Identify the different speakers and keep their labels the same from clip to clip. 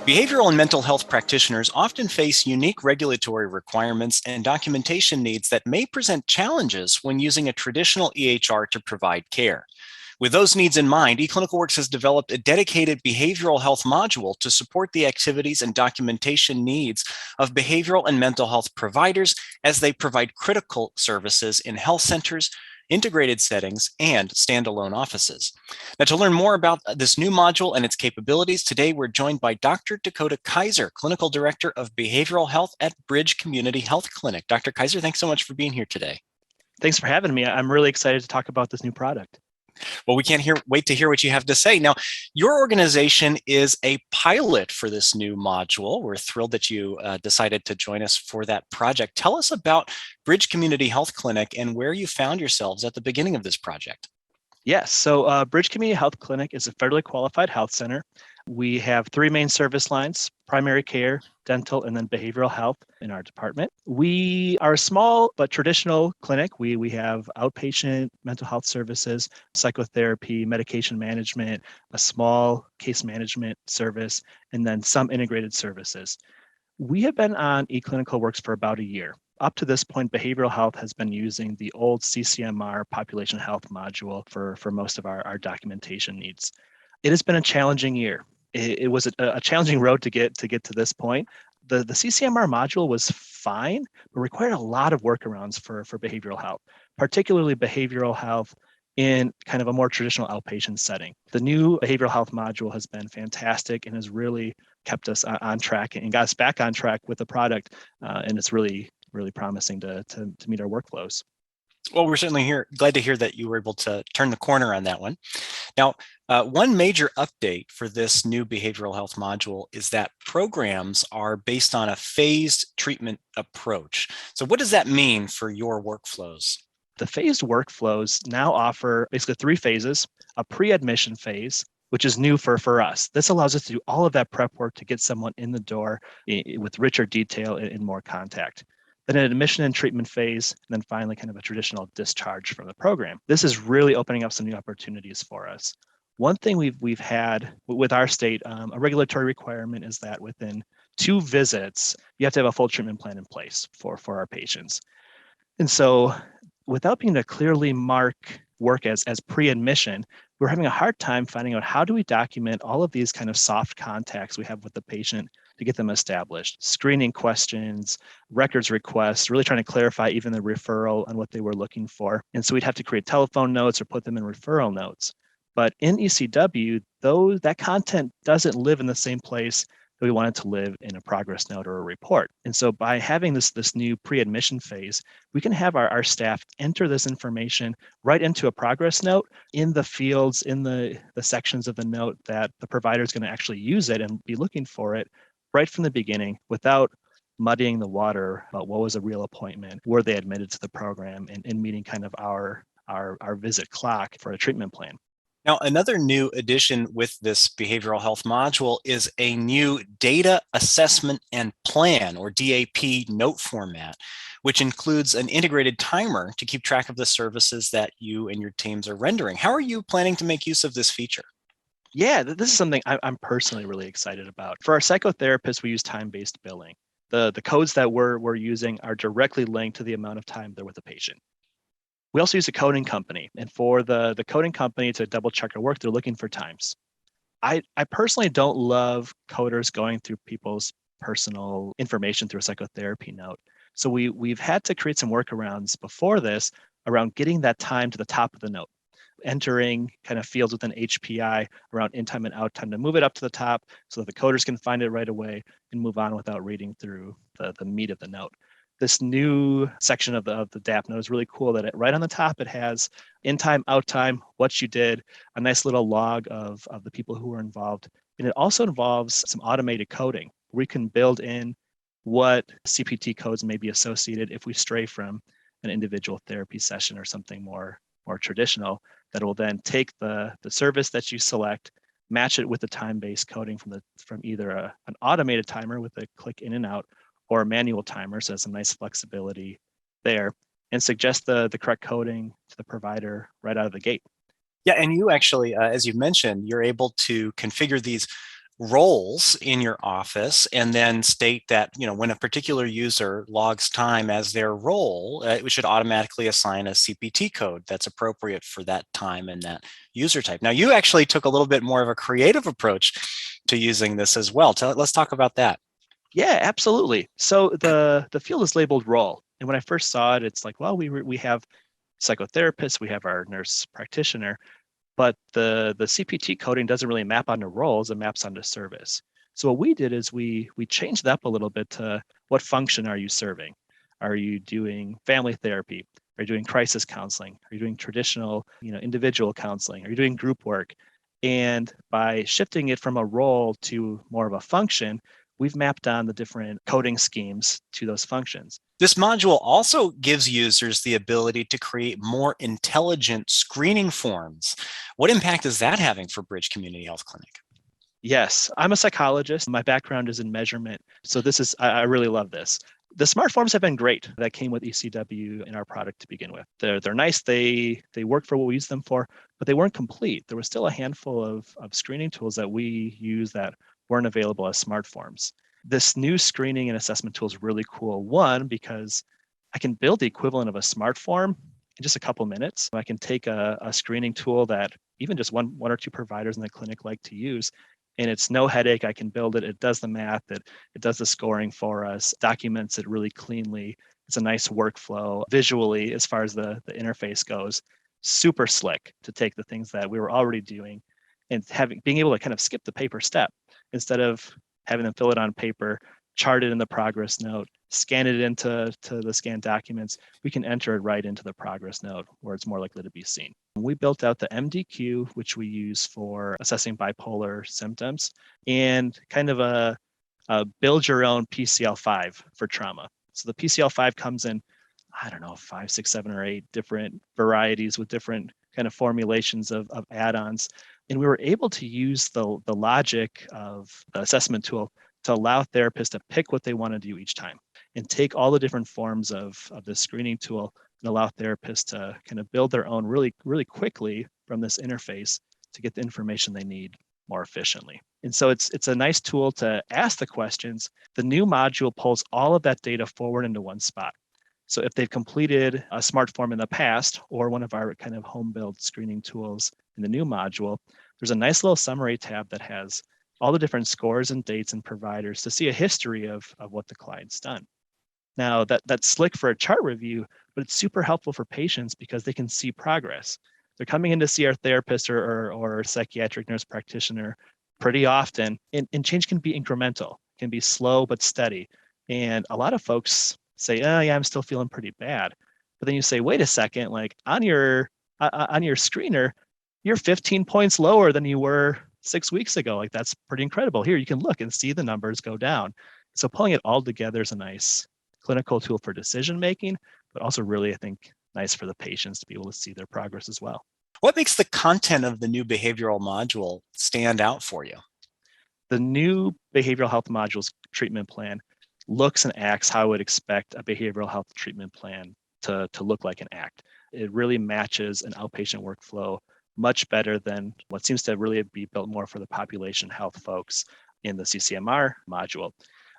Speaker 1: Behavioral and mental health practitioners often face unique regulatory requirements and documentation needs that may present challenges when using a traditional EHR to provide care. With those needs in mind, eClinicalWorks has developed a dedicated behavioral health module to support the activities and documentation needs of behavioral and mental health providers as they provide critical services in health centers, integrated settings, and standalone offices. Now, to learn more about this new module and its capabilities, today we're joined by Dr. Dakota Kaiser, Clinical Director of Behavioral Health at Bridge Community Health Clinic. Dr. Kaiser, thanks so much for being here today.
Speaker 2: Thanks for having me. I'm really excited to talk about this new product.
Speaker 1: Well, we can't wait to hear what you have to say. Now, your organization is a pilot for this new module. We're thrilled that you decided to join us for that project. Tell us about Bridge Community Health Clinic and where you found yourselves at the beginning of this project.
Speaker 2: Yes, so Bridge Community Health Clinic is a federally qualified health center. We have three main service lines: primary care, dental, and then behavioral health in our department. We are a small but traditional clinic. We have outpatient mental health services, psychotherapy, medication management, a small case management service, and then some integrated services. We have been on eClinicalWorks for about a year. Up to this point, behavioral health has been using the old CCMR population health module for most of our documentation needs. It has been a challenging year. It was a challenging road to get to this point. The CCMR module was fine, but required a lot of workarounds for behavioral health, particularly behavioral health in kind of a more traditional outpatient setting. The new behavioral health module has been fantastic and has really kept us on track and got us back on track with the product. And it's really promising to meet our workflows.
Speaker 1: Well, we're certainly glad to hear that you were able to turn the corner on that one. Now, one major update for this new behavioral health module is that programs are based on a phased treatment approach. So what does that mean for your workflows?
Speaker 2: The phased workflows now offer basically three phases: a pre-admission phase, which is new for us. This allows us to do all of that prep work to get someone in the door with richer detail and more contact. Then an admission and treatment phase, and then finally kind of a traditional discharge from the program. This is really opening up some new opportunities for us. One thing we've had with our state, a regulatory requirement is that within 2 visits, you have to have a full treatment plan in place for our patients. And so without being able to clearly mark work as pre-admission, we're having a hard time finding out how do we document all of these kind of soft contacts we have with the patient to get them established. Screening questions, records requests, really trying to clarify even the referral on what they were looking for. And so we'd have to create telephone notes or put them in referral notes. But in eCW, that content doesn't live in the same place that we want it to live in a progress note or a report. And so by having this new pre-admission phase, we can have our staff enter this information right into a progress note in the fields, in the sections of the note that the provider is going to actually use it and be looking for it right from the beginning without muddying the water about what was a real appointment, were they admitted to the program, and meeting kind of our visit clock for a treatment plan.
Speaker 1: Now, another new addition with this behavioral health module is a new data assessment and plan, or DAP, note format, which includes an integrated timer to keep track of the services that you and your teams are rendering. How are you planning to make use of this feature?
Speaker 2: Yeah, this is something I'm personally really excited about. For our psychotherapists, we use time-based billing. The codes that we're using are directly linked to the amount of time they're with the patient. We also use a coding company, and for the coding company to double check our work, they're looking for times. I personally don't love coders going through people's personal information through a psychotherapy note. So we've had to create some workarounds before this around getting that time to the top of the note, entering kind of fields within HPI around in time and out time to move it up to the top so that the coders can find it right away and move on without reading through the meat of the note. This new section of the DAP note is really cool that right on the top, it has in time, out time, what you did, a nice little log of the people who were involved. And it also involves some automated coding. We can build in what CPT codes may be associated if we stray from an individual therapy session or something more traditional, that will then take the service that you select, match it with the time-based coding from either an automated timer with a click in and out, or a manual timer, so some nice flexibility there, and suggest the correct coding to the provider right out of the gate.
Speaker 1: Yeah, and you actually, as you mentioned, you're able to configure these roles in your office and then state that, when a particular user logs time as their role, we should automatically assign a CPT code that's appropriate for that time and that user type. Now, you actually took a little bit more of a creative approach to using this as well. Let's talk about that.
Speaker 2: Yeah, absolutely. So the field is labeled role. And when I first saw it, it's like, well, we have psychotherapists, we have our nurse practitioner, but the CPT coding doesn't really map onto roles, it maps onto service. So what we did is we changed that up a little bit to what function are you serving? Are you doing family therapy? Are you doing crisis counseling? Are you doing traditional, individual counseling? Are you doing group work? And by shifting it from a role to more of a function, we've mapped on the different coding schemes to those functions.
Speaker 1: This module also gives users the ability to create more intelligent screening forms. What impact is that having for Bridge Community Health Clinic?
Speaker 2: Yes, I'm a psychologist. My background is in measurement. So I really love this. The smart forms have been great that came with eCW in our product to begin with. They're nice. They work for what we use them for, but they weren't complete. There was still a handful of screening tools that we use that weren't available as smart forms. This new screening and assessment tool is really cool. One, because I can build the equivalent of a smart form in just a couple minutes. I can take a screening tool that even just one or two providers in the clinic like to use, and it's no headache. I can build it. It does the math. It does the scoring for us, documents it really cleanly. It's a nice workflow visually as far as the interface goes. Super slick to take the things that we were already doing and being able to kind of skip the paper step instead of having them fill it on paper, chart it in the progress note, scan it into the scanned documents. We can enter it right into the progress note where it's more likely to be seen. We built out the MDQ, which we use for assessing bipolar symptoms, and kind of a build your own PCL5 for trauma. So the PCL5 comes in, I don't know, 5, 6, 7, or 8 different varieties with different kind of formulations of add-ons. And we were able to use the logic of the assessment tool to allow therapists to pick what they want to do each time and take all the different forms of the screening tool and allow therapists to kind of build their own really, really quickly from this interface to get the information they need more efficiently. And so it's a nice tool to ask the questions. The new module pulls all of that data forward into one spot. So if they've completed a smart form in the past or one of our kind of home built screening tools in the new module, there's a nice little summary tab that has all the different scores and dates and providers to see a history of what the client's done. Now that's slick for a chart review, but it's super helpful for patients because they can see progress. They're coming in to see our therapist or psychiatric nurse practitioner pretty often, and change can be incremental, can be slow but steady. And a lot of folks say, oh yeah, I'm still feeling pretty bad. But then you say, wait a second, like on your screener, you're 15 points lower than you were 6 weeks ago. Like that's pretty incredible. Here, you can look and see the numbers go down. So pulling it all together is a nice clinical tool for decision making, but also really, I think, nice for the patients to be able to see their progress as well.
Speaker 1: What makes the content of the new behavioral module stand out for you?
Speaker 2: The new behavioral health module's treatment plan looks and acts how I would expect a behavioral health treatment plan to look like and act. It really matches an outpatient workflow much better than what seems to really be built more for the population health folks in the CCMR module.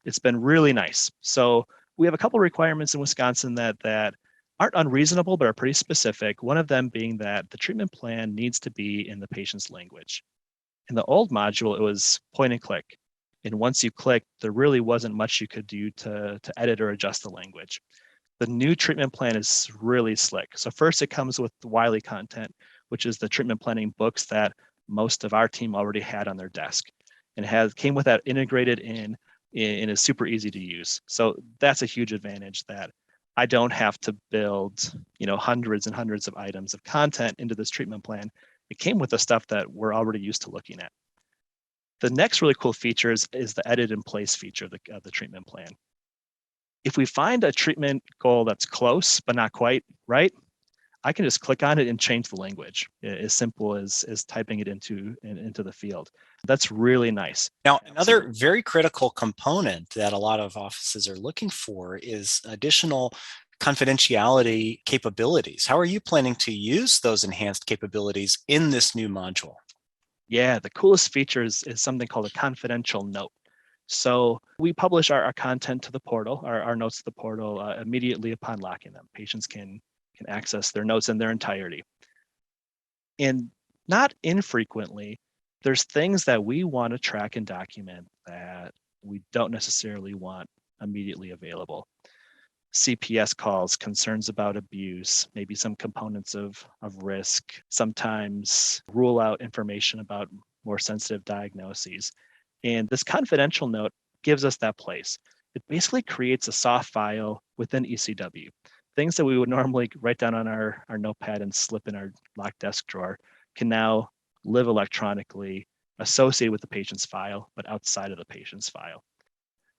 Speaker 2: It's been really nice. So we have a couple of requirements in Wisconsin that aren't unreasonable, but are pretty specific. One of them being that the treatment plan needs to be in the patient's language. In the old module, it was point and click. And once you click, there really wasn't much you could do to edit or adjust the language. The new treatment plan is really slick. So first it comes with the Wiley content, which is the treatment planning books that most of our team already had on their desk. And came with that integrated in is super easy to use. So that's a huge advantage that I don't have to build, hundreds and hundreds of items of content into this treatment plan. It came with the stuff that we're already used to looking at. The next really cool feature is the edit in place feature of the treatment plan. If we find a treatment goal that's close, but not quite right, I can just click on it and change the language, as simple as typing it into the field. That's really nice.
Speaker 1: Now, another very critical component that a lot of offices are looking for is additional confidentiality capabilities. How are you planning to use those enhanced capabilities in this new module?
Speaker 2: Yeah, the coolest feature is something called a confidential note. So we publish our content to the portal, our notes to the portal immediately upon locking them. Patients can access their notes in their entirety. And not infrequently, there's things that we want to track and document that we don't necessarily want immediately available. CPS calls, concerns about abuse, maybe some components of risk, sometimes rule out information about more sensitive diagnoses. And this confidential note gives us that place. It basically creates a soft file within eCW. Things that we would normally write down on our notepad and slip in our locked desk drawer can now live electronically associated with the patient's file, but outside of the patient's file.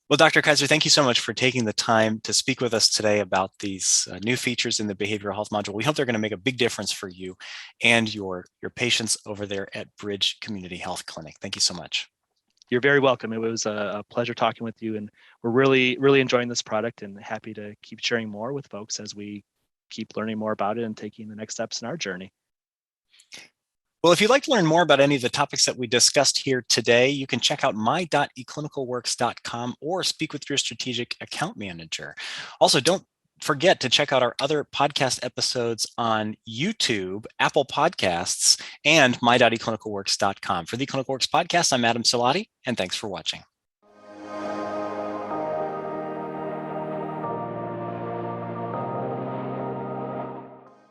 Speaker 1: Well, Dr. Kaiser, thank you so much for taking the time to speak with us today about these new features in the behavioral health module. We hope they're going to make a big difference for you and your patients over there at Bridge Community Health Clinic. Thank you so much.
Speaker 2: You're very welcome. It was a pleasure talking with you, and we're really enjoying this product and happy to keep sharing more with folks as we keep learning more about it and taking the next steps in our journey.
Speaker 1: Well, if you'd like to learn more about any of the topics that we discussed here today, you can check out my.eclinicalworks.com or speak with your strategic account manager. Also, don't forget to check out our other podcast episodes on YouTube, Apple Podcasts, and my.eclinicalworks.com. For the eClinicalWorks podcast, I'm Adam Salati, and thanks for watching.